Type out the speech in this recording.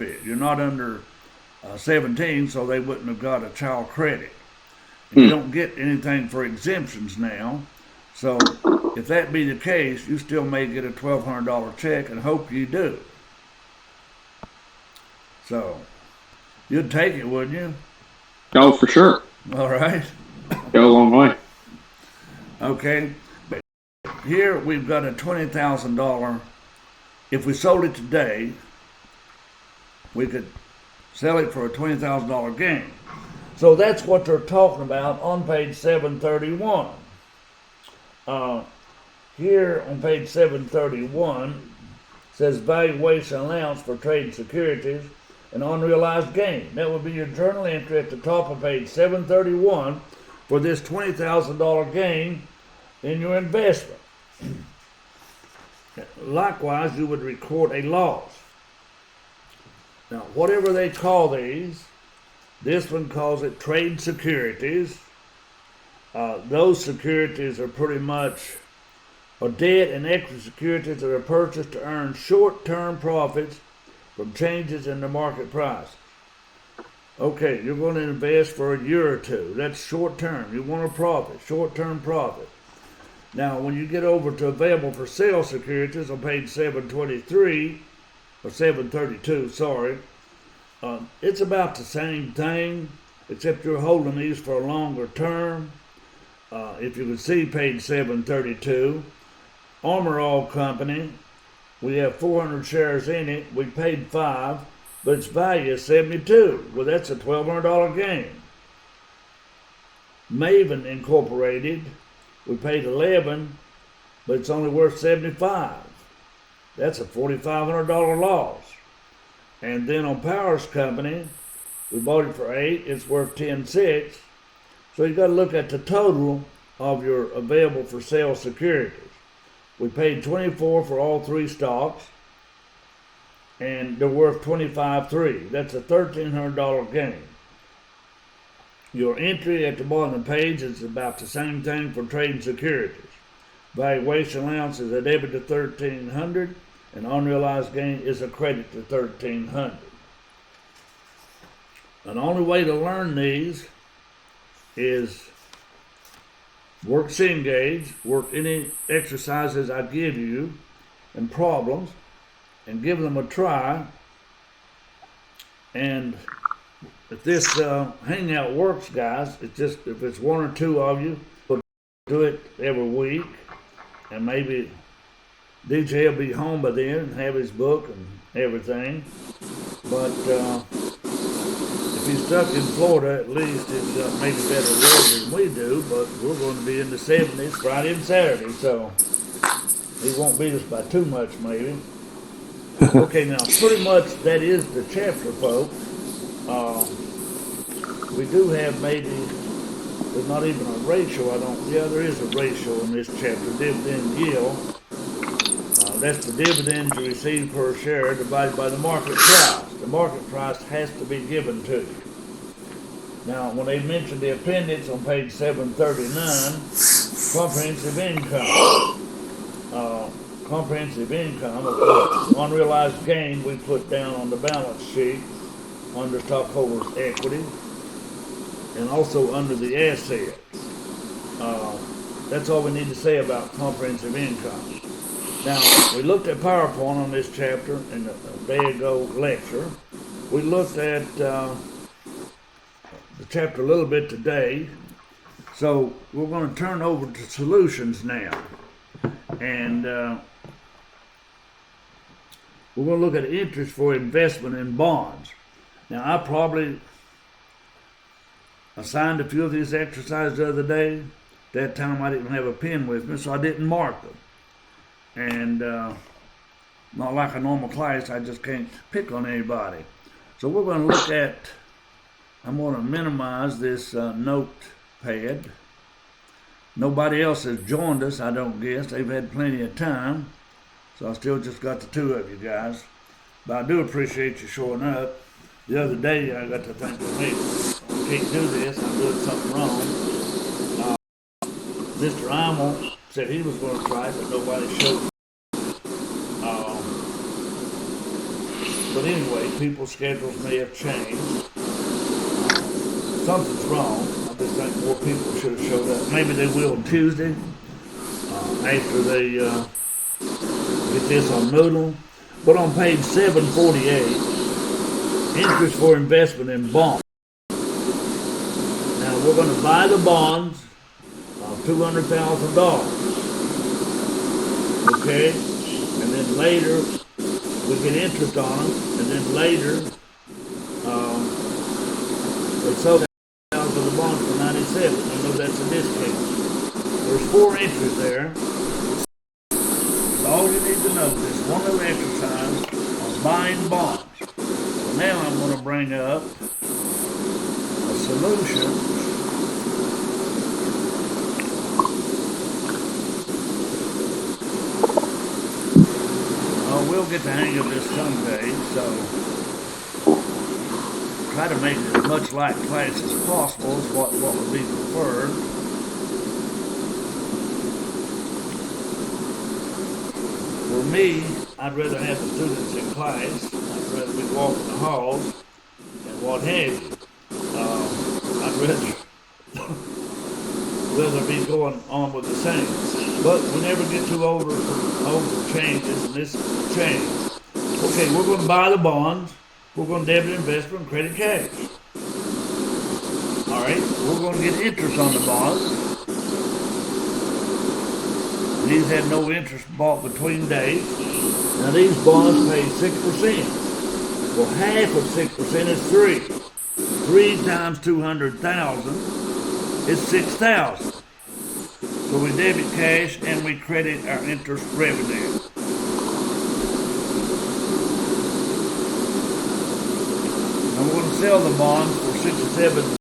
You're not under 17, so they wouldn't have got a child credit. And you don't get anything for exemptions now. So if that be the case, you still may get a $1,200 check, and hope you do. So you'd take it, wouldn't you? Oh, for sure. All right. Go a long way. Okay. But here we've got a $20,000. If we sold it today, we could sell it for a $20,000 gain. So that's what they're talking about on page 731. Here on page 731 says valuation allowance for trade securities and unrealized gain. That would be your journal entry at the top of page 731 for this $20,000 gain in your investment. Likewise, you would record a loss. Now, whatever they call these, this one calls it trade securities. Those securities are pretty much debt and equity securities that are purchased to earn short-term profits from changes in the market price. Okay, you're going to invest for a year or two. That's short-term. You want a profit, short-term profit. Now, when you get over to available for sale securities on page 723, or 732, sorry, it's about the same thing, except you're holding these for a longer term. If you can see page 732, Armor All Company, we have 400 shares in it. We paid 5, but its value is 72. Well, that's a $1,200 gain. Maven Incorporated, we paid 11, but it's only worth 75. That's a $4,500 loss. And then on Powers Company, we bought it for 8. It's worth 10.6. So you got to look at the total of your available for sale securities. We paid 24 for all 3 stocks, and they're worth 25.3. That's a $1,300 gain. Your entry at the bottom of the page is about the same thing for trading securities. Valuation allowance is a debit to $1,300, and unrealized gain is a credit to $1,300. And the only way to learn these is work Cengage, work any exercises I give you and problems, and give them a try. And if this hangout works, guys, it's just if it's 1 or 2 of you, we'll do it every week, and maybe DJ will be home by then and have his book and everything. But if he's stuck in Florida, at least it's maybe better weather than we do, but we're going to be in the 70s Friday and Saturday, so he won't beat us by too much, maybe. Okay, now, pretty much that is the chapter, folks. We do have maybe, there's not even a ratio, there is a ratio in this chapter, dividend yield. That's the dividends you receive per share divided by the market price. The market price has to be given to you. Now, when they mention the appendix on page 739, comprehensive income. Comprehensive income, of course, unrealized gain we put down on the balance sheet under stockholders' equity and also under the assets. That's all we need to say about comprehensive income. Now, we looked at PowerPoint on this chapter in a day ago lecture. We looked at the chapter a little bit today. So we're going to turn over to solutions now. And we're going to look at interest for investment in bonds. Now, I probably assigned a few of these exercises the other day. That time I didn't have a pen with me, so I didn't mark them. And not like a normal class, I just can't pick on anybody. So we're going to look at, I'm going to minimize this notepad. Nobody else has joined us, I don't guess. They've had plenty of time. So I still just got the 2 of you guys. But I do appreciate you showing up. The other day I got to think, well, hey, I can't do this, I'm doing something wrong. Mr. Imel said he was going to try it, but nobody showed. But anyway, people's schedules may have changed. Something's wrong. I just think more people should have showed up. Maybe they will on Tuesday after they get this on Moodle. But on page 748, interest for investment in bonds. Now we're going to buy the bonds of $200,000. Okay? And then later we get interest on them, and then later they sold out of the bonds for 97. I know that's a discount. There's 4 entries there. All you need to know is one little exercise on buying bonds. So now I'm going to bring up a solution. We'll get the hang of this someday, so try to make it as much like class as possible is what would be preferred. For me, I'd rather have the students in class. I'd rather be walking the halls and what have you. I'd rather be going on with the same. But we never get too old for changes, and this change. Okay, we're going to buy the bonds. We're going to debit investment and credit cash. All right, we're going to get interest on the bonds. These had no interest bought between days. Now these bonds pay 6%. Well, half of 6% is 3. 3 times 200,000 is 6,000. So we debit cash and we credit our interest revenue. And we're going to sell the bonds for 67